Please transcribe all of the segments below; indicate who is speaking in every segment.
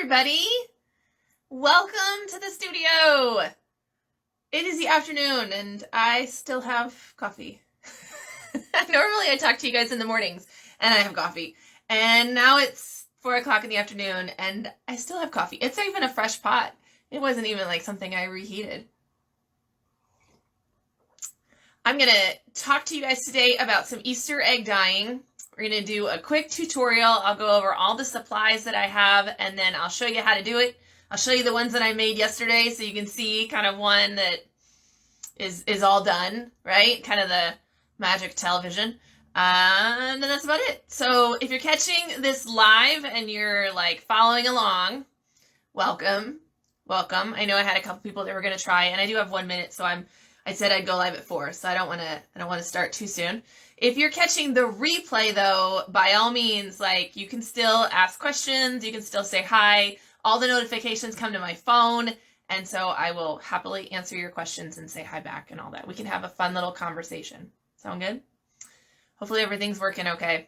Speaker 1: everybody. Welcome to the studio. It is the afternoon and I still have coffee. Normally I talk to you guys in the mornings and I have coffee. And now it's 4 o'clock in the afternoon and I still have coffee. It's not even a fresh pot. It wasn't even like something I reheated. I'm going to talk to you guys today about some Easter egg dyeing. We're going to do a quick tutorial. I'll go over all the supplies that I have and then I'll show you how to do it. I'll show you the ones that I made yesterday so you can see kind of one that is all done, right? Kind of the magic television. And then that's about it. So if you're catching this live and you're like following along, welcome. Welcome. I know I had a couple people that were going to try and I do have 1 minute, so I said I'd go live at 4, so I don't want to start too soon. If you're catching the replay though, by all means, like you can still ask questions, you can still say hi. All the notifications come to my phone, and so I will happily answer your questions and say hi back and all that. We can have a fun little conversation. Sound good? Hopefully everything's working okay.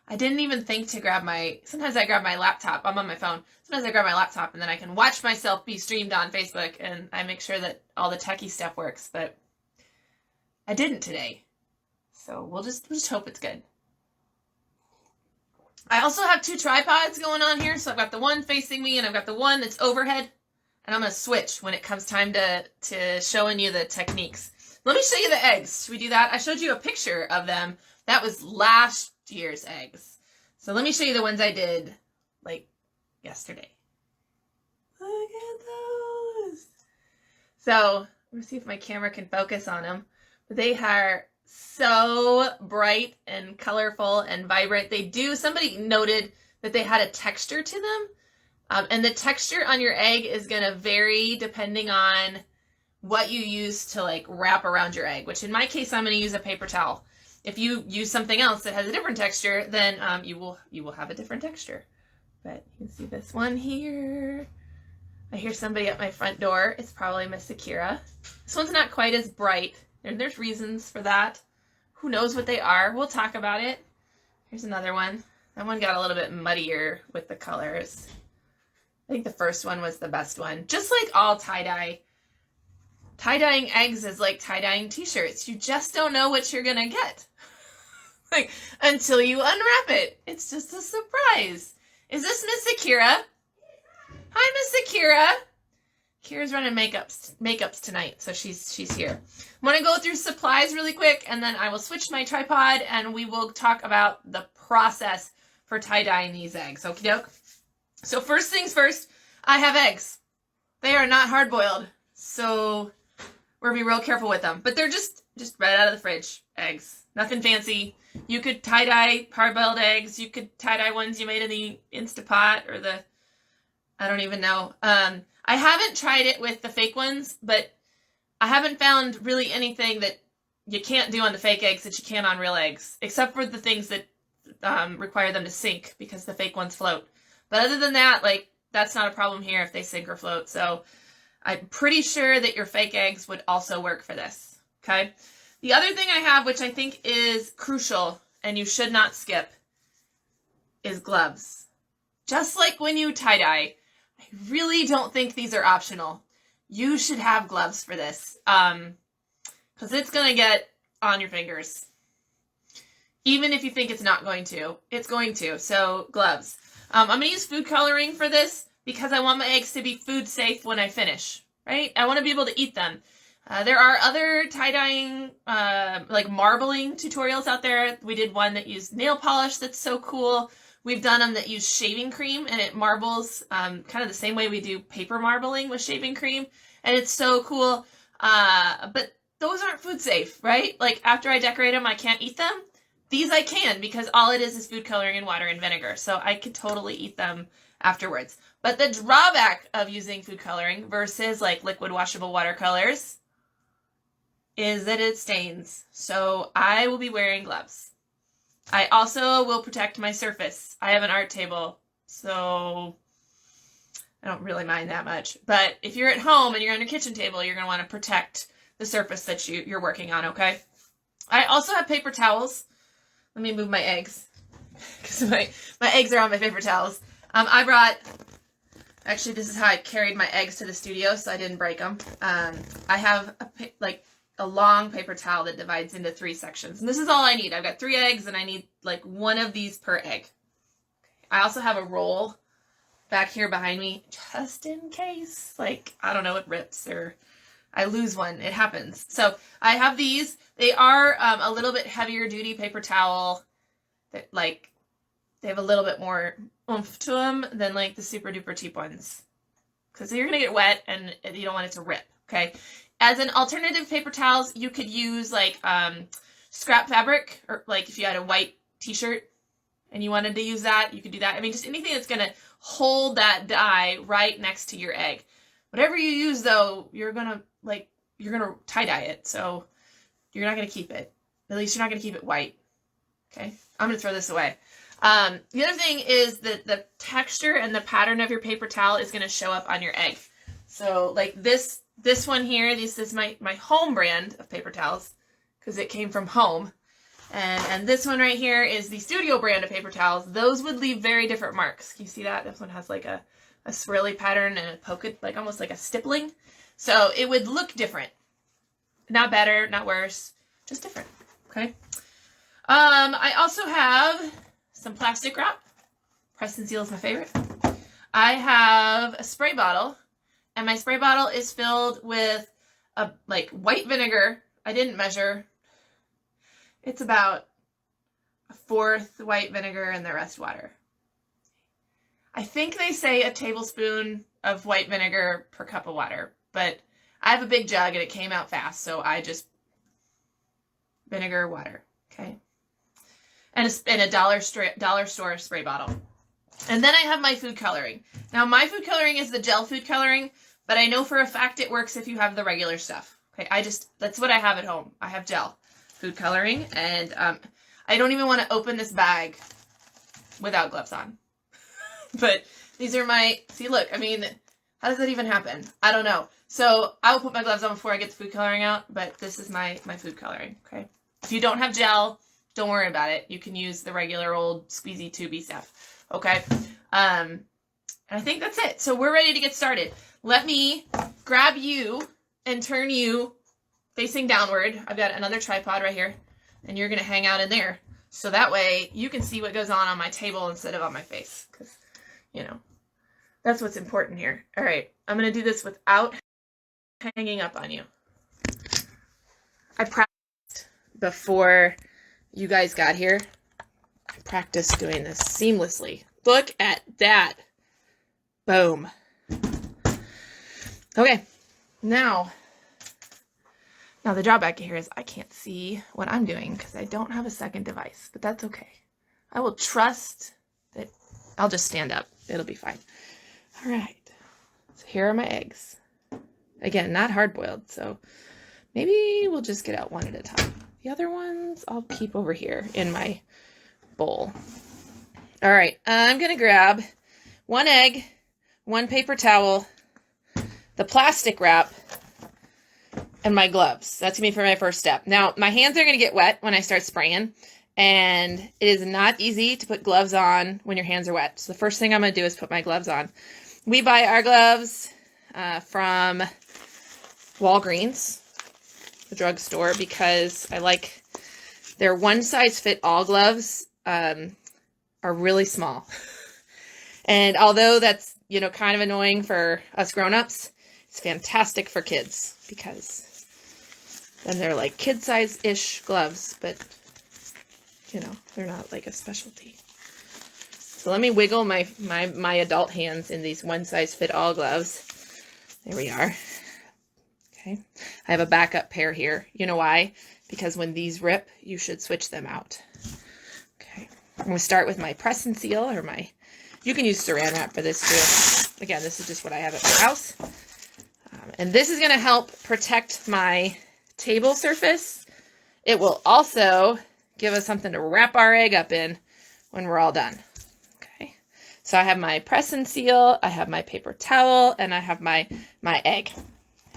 Speaker 1: I didn't even think to grab sometimes I grab my laptop. I'm on my phone. Sometimes I grab my laptop and then I can watch myself be streamed on Facebook and I make sure that all the techie stuff works, but I didn't today. So we'll just hope it's good. I also have 2 tripods going on here. So I've got the one facing me and I've got the one that's overhead. And I'm going to switch when it comes time to showing you the techniques. Let me show you the eggs. Should we do that? I showed you a picture of them. That was last year's eggs. So let me show you the ones I did like yesterday. Look at those. So let me see if my camera can focus on them. But they are so bright and colorful and vibrant. Somebody noted that they had a texture to them. And the texture on your egg is going to vary depending on what you use to like wrap around your egg, which in my case, I'm going to use a paper towel. If you use something else that has a different texture, then you will have a different texture. But you can see this one here. I hear somebody at my front door. It's probably Miss Akira. This one's not quite as bright. There's reasons for that. Who knows what they are? We'll talk about it. Here's another one. That one got a little bit muddier with the colors. I think the first one was the best one. Just like all tie-dye. Tie-dyeing eggs is like tie-dyeing t-shirts. You just don't know what you're gonna get. Like, until you unwrap it. It's just a surprise. Is this Miss Akira? Hi, Miss Akira. Kira's running makeups tonight, so she's here. I'm going to go through supplies really quick, and then I will switch my tripod, and we will talk about the process for tie-dyeing these eggs. Okie doke? So first things first, I have eggs. They are not hard-boiled, so we're going to be real careful with them. But they're just right out of the fridge eggs. Nothing fancy. You could tie-dye hard-boiled eggs. You could tie-dye ones you made in the Instapot or I don't even know. I haven't tried it with the fake ones, but I haven't found really anything that you can't do on the fake eggs that you can on real eggs, except for the things that require them to sink because the fake ones float. But other than that, like, that's not a problem here if they sink or float. So I'm pretty sure that your fake eggs would also work for this, okay? The other thing I have, which I think is crucial and you should not skip, is gloves. Just like when you tie-dye, I really don't think these are optional. You should have gloves for this because it's going to get on your fingers. Even if you think it's not going to, it's going to. So gloves. I'm going to use food coloring for this because I want my eggs to be food safe when I finish, right? I want to be able to eat them. There are other tie-dyeing, like marbling tutorials out there. We did one that used nail polish that's so cool. We've done them that use shaving cream and it marbles kind of the same way we do paper marbling with shaving cream. And it's so cool. But those aren't food safe, right? Like after I decorate them, I can't eat them. These I can because all it is food coloring and water and vinegar. So I could totally eat them afterwards. But the drawback of using food coloring versus like liquid washable watercolors is that it stains. So I will be wearing gloves. I also will protect my surface. I have an art table, so I don't really mind that much. But if you're at home and you're on your kitchen table, you're going to want to protect the surface that you're working on, okay? I also have paper towels. Let me move my eggs because my eggs are on my paper towels. I brought Actually, this is how I carried my eggs to the studio, so I didn't break them. I have a long paper towel that divides into 3 sections. And this is all I need. I've got 3 eggs, and I need like 1 of these per egg. I also have a roll back here behind me, just in case, like, I don't know, it rips or I lose one. It happens. So I have these. They are a little bit heavier duty paper towel. That, like, they have a little bit more oomph to them than like the super duper cheap ones, because you're gonna get wet and you don't want it to rip. Okay. As an alternative paper towels, you could use like scrap fabric, or like if you had a white t-shirt and you wanted to use that, you could do that. I mean, just anything that's gonna hold that dye right next to your egg. Whatever you use though, you're gonna tie-dye it, so you're not gonna keep it. At least you're not gonna keep it white. Okay, I'm gonna throw this away. The other thing is that the texture and the pattern of your paper towel is gonna show up on your egg. So like this one here, this is my home brand of paper towels, because it came from home. And this one right here is the studio brand of paper towels. Those would leave very different marks. Can you see that? This one has like a swirly pattern and a polka, like almost like a stippling. So it would look different. Not better, not worse, just different. Okay. I also have some plastic wrap. Press and seal is my favorite. I have a spray bottle, and my spray bottle is filled with like white vinegar. I didn't measure. It's about 1/4 white vinegar and the rest water. I think they say a tablespoon of white vinegar per cup of water, but I have a big jug and it came out fast, so I just vinegar, water, okay? And a dollar store spray bottle. And then I have my food coloring. Now my food coloring is the gel food coloring, but I know for a fact it works if you have the regular stuff. Okay, that's what I have at home. I have gel food coloring, and I don't even want to open this bag without gloves on. But these are see, look, I mean, how does that even happen? I don't know. So I will put my gloves on before I get the food coloring out, but this is my food coloring, okay? If you don't have gel, don't worry about it. You can use the regular old squeezy tubey stuff, okay? And I think that's it. So we're ready to get started. Let me grab you and turn you facing downward. I've got another tripod right here, and you're going to hang out in there. So that way you can see what goes on my table instead of on my face, because, you know, that's what's important here. All right, I'm going to do this without hanging up on you. I practiced before you guys got here. I practiced doing this seamlessly. Look at that. Boom. Okay, now the drawback here is I can't see what I'm doing because I don't have a second device, but that's okay. I will trust that I'll just stand up. It'll be fine. All right, so here are my eggs. Again, not hard-boiled, so maybe we'll just get out one at a time. The other ones I'll keep over here in my bowl. All right, I'm going to grab 1 egg, 1 paper towel, the plastic wrap, and my gloves. That's going to be for my first step. Now, my hands are going to get wet when I start spraying, and it is not easy to put gloves on when your hands are wet. So the first thing I'm going to do is put my gloves on. We buy our gloves from Walgreens, the drugstore, because I like their one-size-fit-all gloves are really small. And although that's, you know, kind of annoying for us grown-ups, it's fantastic for kids because then they're like kid-size-ish gloves, but, you know, they're not like a specialty. So let me wiggle my adult hands in these one-size-fit-all gloves. There we are. Okay. I have a backup pair here. You know why? Because when these rip, you should switch them out. Okay. I'm going to start with my press and seal, or you can use saran wrap for this too. Again, this is just what I have at my house. And this is going to help protect my table surface. It will also give us something to wrap our egg up in when we're all done. Okay. So I have my press and seal, I have my paper towel, and I have my egg.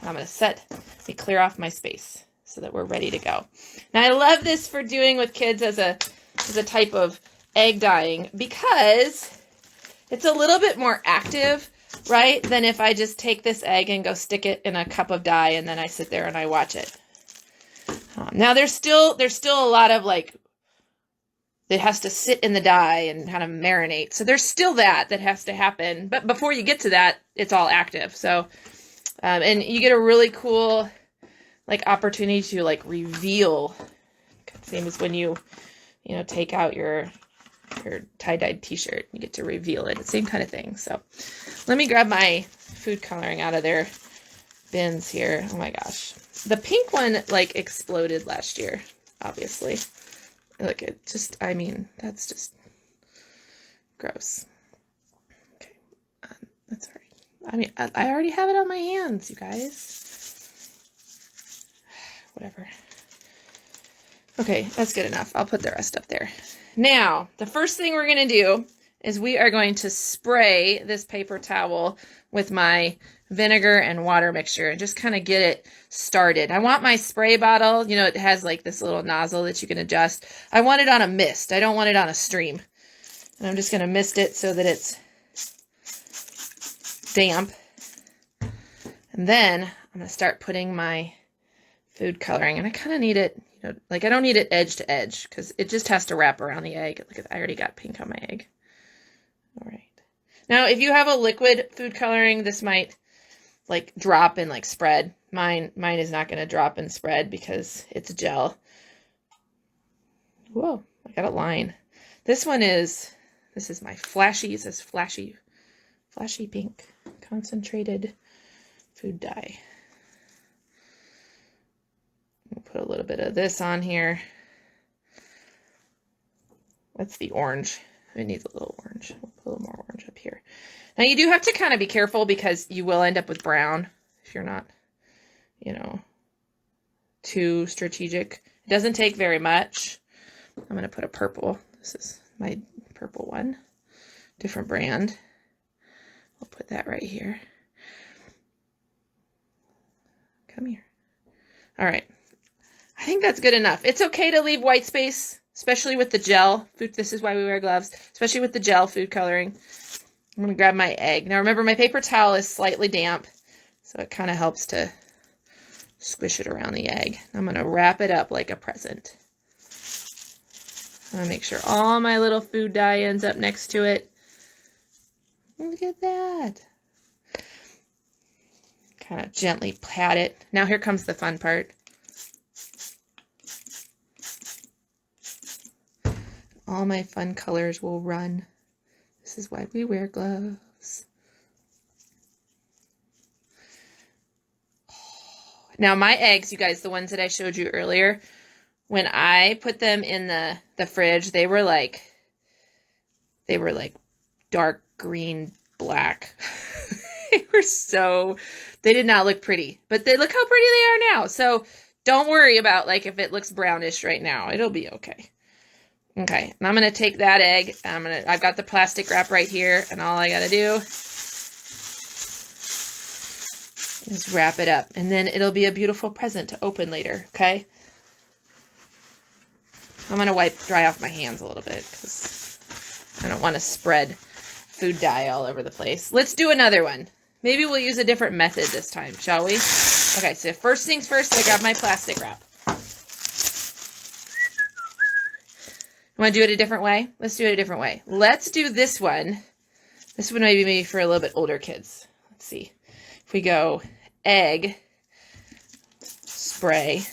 Speaker 1: I'm going to let me clear off my space so that we're ready to go. Now I love this for doing with kids as a type of egg dyeing because it's a little bit more active right, than if I just take this egg and go stick it in a cup of dye and then I sit there and I watch it. Now there's still a lot of like, it has to sit in the dye and kind of marinate. So there's still that has to happen. But before you get to that, it's all active. So, and you get a really cool like opportunity to like reveal, same as when you take out your tie-dyed t-shirt, you get to reveal it. Same kind of thing. So let me grab my food coloring out of their bins here. Oh my gosh. The pink one like exploded last year, obviously. Look, it just, I mean, that's just gross. Okay. That's all right. I mean, I already have it on my hands, you guys. Whatever. Okay, that's good enough. I'll put the rest up there. Now, the first thing we're going to do is we are going to spray this paper towel with my vinegar and water mixture and just kind of get it started. I want my spray bottle, you know, it has like this little nozzle that you can adjust. I want it on a mist. I don't want it on a stream. And I'm just going to mist it so that it's damp. And then I'm going to start putting my food coloring, and I kind of need it, you know, like I don't need it edge to edge because it just has to wrap around the egg. Look, I already got pink on my egg. All right. Now, if you have a liquid food coloring, this might like drop and like spread. Mine is not going to drop and spread because it's gel. Whoa, I got a line. This is my flashy, it says flashy pink concentrated food dye. We'll put a little bit of this on here. That's the orange. It needs a little orange. We'll put a little more orange up here. Now you do have to kind of be careful because you will end up with brown if you're not, you know, too strategic. It doesn't take very much. I'm going to put a purple. This is my purple one. Different brand. I'll put that right here. Come here. All right. I think that's good enough. It's okay to leave white space, especially with the gel. This is why we wear gloves, especially with the gel food coloring. I'm going to grab my egg. Now remember, my paper towel is slightly damp, so it kind of helps to squish it around the egg. I'm going to wrap it up like a present. I'm going to make sure all my little food dye ends up next to it. Look at that. Kind of gently pat it. Now here comes the fun part. All my fun colors will run. This is why we wear gloves. Now my eggs, you guys, the ones that I showed you earlier, when I put them in the fridge, they were like dark green, black. They did not look pretty, but look how pretty they are now. So don't worry about like if it looks brownish right now, it'll be okay. Okay, and I'm going to take that egg, I've got the plastic wrap right here, and all I got to do is wrap it up, and then it'll be a beautiful present to open later, okay? I'm going to dry off my hands a little bit, because I don't want to spread food dye all over the place. Let's do another one. Maybe we'll use a different method this time, shall we? Okay, so first things first, I grab my plastic wrap. Want to do it a different way? Let's do it a different way. Let's do this one. This one may be maybe for a little bit older kids. Let's see. If we go egg, spray,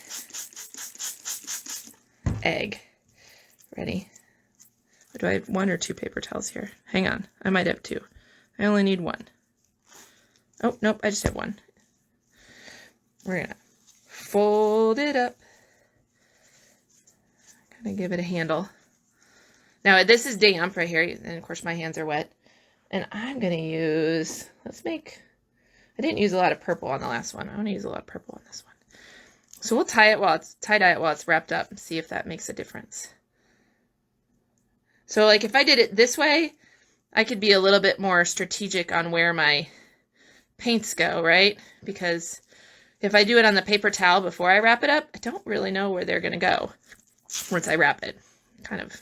Speaker 1: egg. Ready? Or do I have 1 or 2 paper towels here? Hang on. I might have 2. I only need 1. Oh, nope. I just have 1. We're going to fold it up. Kind of give it a handle. Now, this is damp right here, and of course my hands are wet. And I'm going to use, I didn't use a lot of purple on the last one. I want to use a lot of purple on this one. So we'll tie dye it while it's wrapped up and see if that makes a difference. So like if I did it this way, I could be a little bit more strategic on where my paints go, right? Because if I do it on the paper towel before I wrap it up, I don't really know where they're going to go once I wrap it. Kind of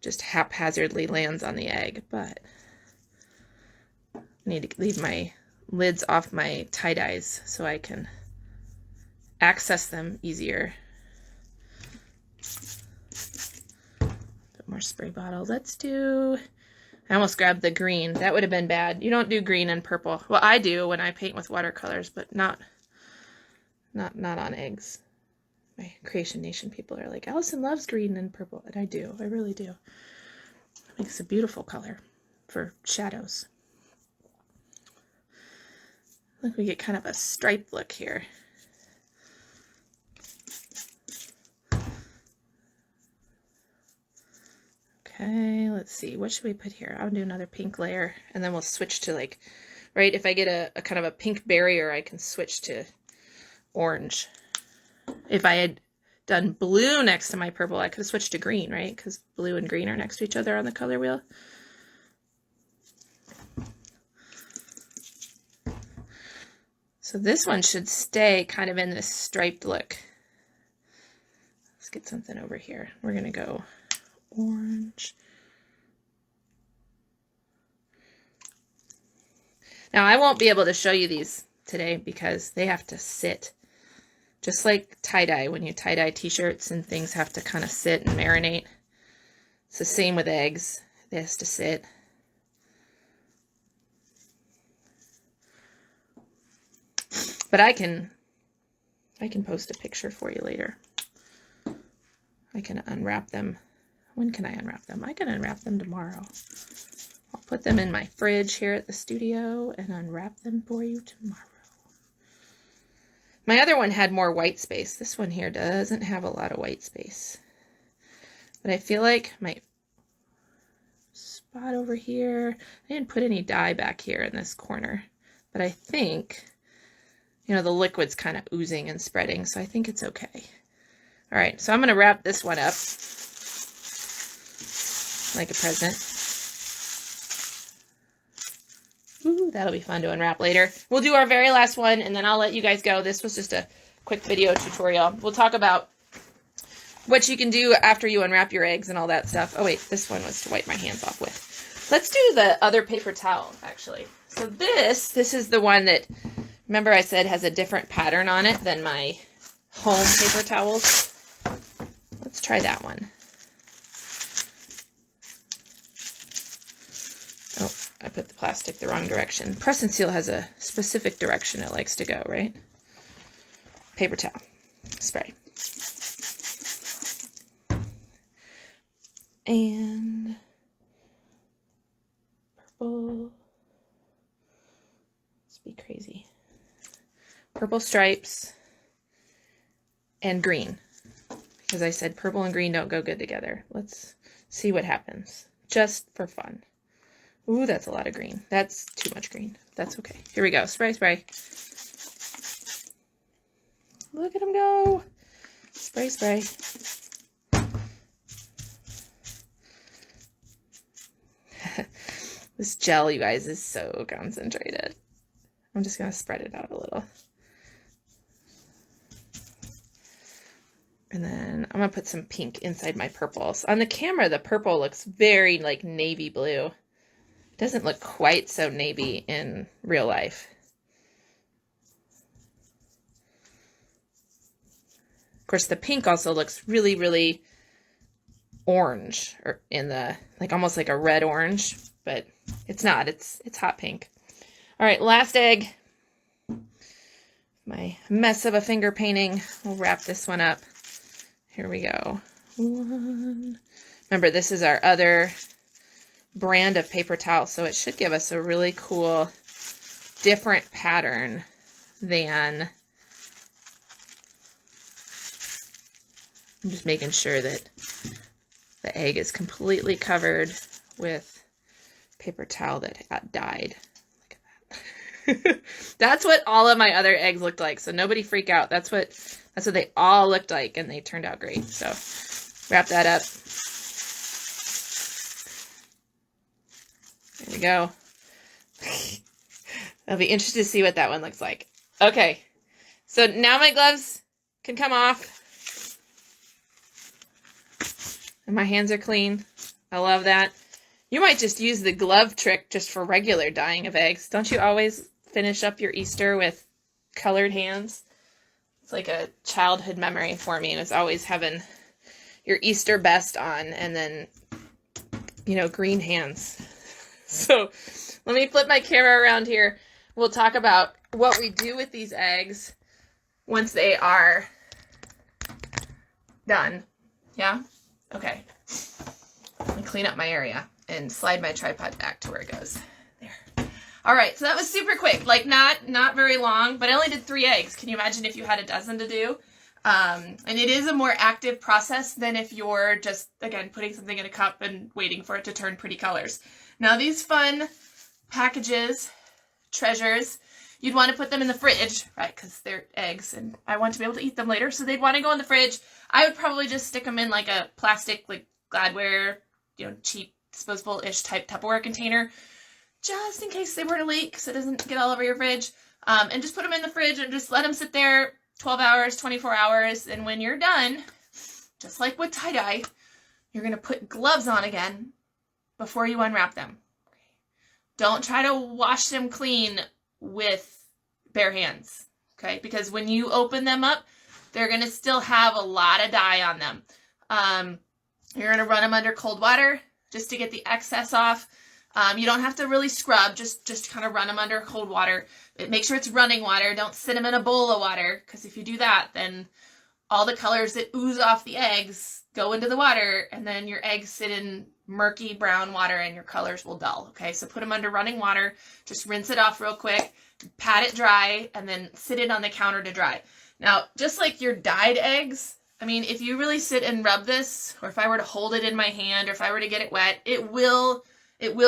Speaker 1: just haphazardly lands on the egg, but I need to leave my lids off my tie-dyes so I can access them easier. Bit more spray bottle. Let's do... I almost grabbed the green. That would have been bad. You don't do green and purple. Well, I do when I paint with watercolors, but not on eggs. My Creation Nation people are like, Allison loves green and purple. And I do. I really do. It makes a beautiful color for shadows. I think we get kind of a striped look here. Okay, let's see. What should we put here? I'll do another pink layer, and then we'll switch to like, right, if I get a kind of a pink barrier, I can switch to orange. If I had done blue next to my purple, I could have switched to green, right? Because blue and green are next to each other on the color wheel. So this one should stay kind of in this striped look. Let's get something over here. We're going to go orange. Now I won't be able to show you these today because they have to sit. Just like tie-dye, when you tie-dye t-shirts and things have to kind of sit and marinate. It's the same with eggs. It has to sit. But I can post a picture for you later. I can unwrap them. When can I unwrap them? I can unwrap them tomorrow. I'll put them in my fridge here at the studio and unwrap them for you tomorrow. My other one had more white space. This one here doesn't have a lot of white space. But I feel like my spot over here, I didn't put any dye back here in this corner. But I think, you know, the liquid's kind of oozing and spreading, so I think it's okay. All right, so I'm going to wrap this one up like a present. Ooh, that'll be fun to unwrap later. We'll do our very last one, and then I'll let you guys go. This was just a quick video tutorial. We'll talk about what you can do after you unwrap your eggs and all that stuff. Oh, wait, this one was to wipe my hands off with. Let's do the other paper towel, actually. So this is the one that, remember I said has a different pattern on it than my home paper towels. Let's try that one. Oh, I put the plastic the wrong direction. Press and seal has a specific direction it likes to go, right? Paper towel. Spray. And purple. Let's be crazy. Purple stripes and green. Because I said purple and green don't go good together. Let's see what happens. Just for fun. Ooh, that's a lot of green. That's too much green. That's okay. Here we go. Spray, spray. Look at them go. Spray, spray. This gel, you guys, is so concentrated. I'm just going to spread it out a little. And then I'm going to put some pink inside my purples. On the camera, the purple looks very like navy blue. It doesn't look quite so navy in real life. Of course, the pink also looks really, really orange, or in the, like almost like a red orange, but it's not. It's hot pink. All right, last egg. My mess of a finger painting. We'll wrap this one up. Here we go. One. Remember, this is our other brand of paper towel, so it should give us a really cool, different pattern than... I'm just making sure that the egg is completely covered with paper towel that got dyed. Look at that. That's what all of my other eggs looked like, so nobody freak out. That's what they all looked like, and they turned out great. So wrap that up. There we go. I'll be interested to see what that one looks like. Okay, so now my gloves can come off. And my hands are clean. I love that. You might just use the glove trick just for regular dyeing of eggs. Don't you always finish up your Easter with colored hands? It's like a childhood memory for me. It was always having your Easter best on and then, you know, green hands. So let me flip my camera around here. We'll talk about what we do with these eggs once they are done. Yeah? Okay. Let me clean up my area and slide my tripod back to where it goes. There. All right, so that was super quick. Like not very long, but I only did 3 eggs. Can you imagine if you had a dozen to do? And it is a more active process than if you're just, again, putting something in a cup and waiting for it to turn pretty colors. Now these fun packages, treasures, you'd want to put them in the fridge, right? Because they're eggs and I want to be able to eat them later. So they'd want to go in the fridge. I would probably just stick them in like a plastic, like Gladware, you know, cheap disposable-ish type Tupperware container, just in case they were to leak so it doesn't get all over your fridge. And just put them in the fridge and just let them sit there 12 hours, 24 hours. And when you're done, just like with tie-dye, you're going to put gloves on again before you unwrap them. Don't try to wash them clean with bare hands, okay? Because when you open them up, they're going to still have a lot of dye on them. You're going to run them under cold water just to get the excess off. You don't have to really scrub, just kind of run them under cold water. Make sure it's running water. Don't sit them in a bowl of water, because if you do that, then all the colors that ooze off the eggs go into the water, and then your eggs sit in murky brown water and your colors will dull, okay? So put them under running water, just rinse it off real quick, pat it dry, and then sit it on the counter to dry. Now, just like your dyed eggs, I mean, if you really sit and rub this, or if I were to hold it in my hand, or if I were to get it wet, it will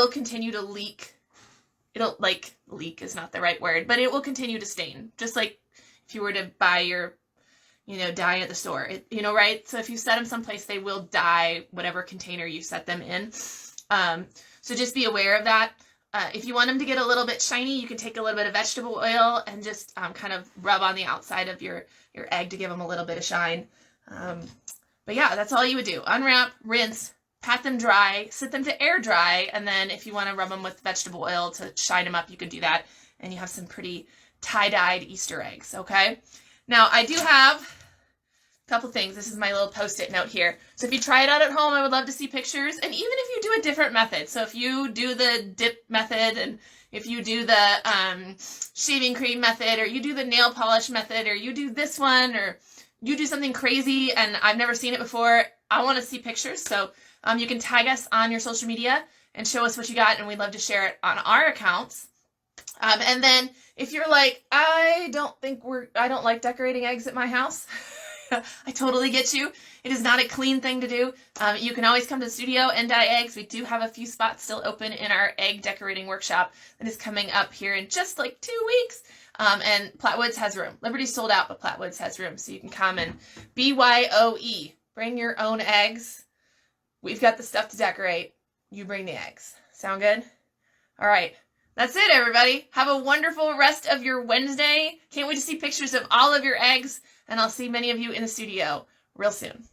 Speaker 1: continue to leak. It'll, like, leak is not the right word, but it will continue to stain. Just like if you were to buy your, you know, dye at the store, you know, right? So if you set them someplace, they will dye whatever container you set them in. So just be aware of that. If you want them to get a little bit shiny, you can take a little bit of vegetable oil and just kind of rub on the outside of your egg to give them a little bit of shine. But yeah, that's all you would do. Unwrap, rinse, pat them dry, sit them to air dry, and then if you want to rub them with vegetable oil to shine them up, you could do that, and you have some pretty tie-dyed Easter eggs, okay? Now, I do have a couple things. This is my little Post-it note here. So if you try it out at home, I would love to see pictures, and even if you do a different method, so if you do the dip method, and if you do the shaving cream method, or you do the nail polish method, or you do this one, or you do something crazy and I've never seen it before, I want to see pictures. So you can tag us on your social media and show us what you got, and we'd love to share it on our accounts. And then if you're like, I don't like decorating eggs at my house, I totally get you. It is not a clean thing to do. You can always come to the studio and dye eggs. We do have a few spots still open in our egg decorating workshop that is coming up here in just like 2 weeks. And Plattwoods has room. Liberty's sold out, but Plattwoods has room. So you can come and BYOE. Bring your own eggs. We've got the stuff to decorate. You bring the eggs. Sound good? All right. That's it, everybody. Have a wonderful rest of your Wednesday. Can't wait to see pictures of all of your eggs. And I'll see many of you in the studio real soon.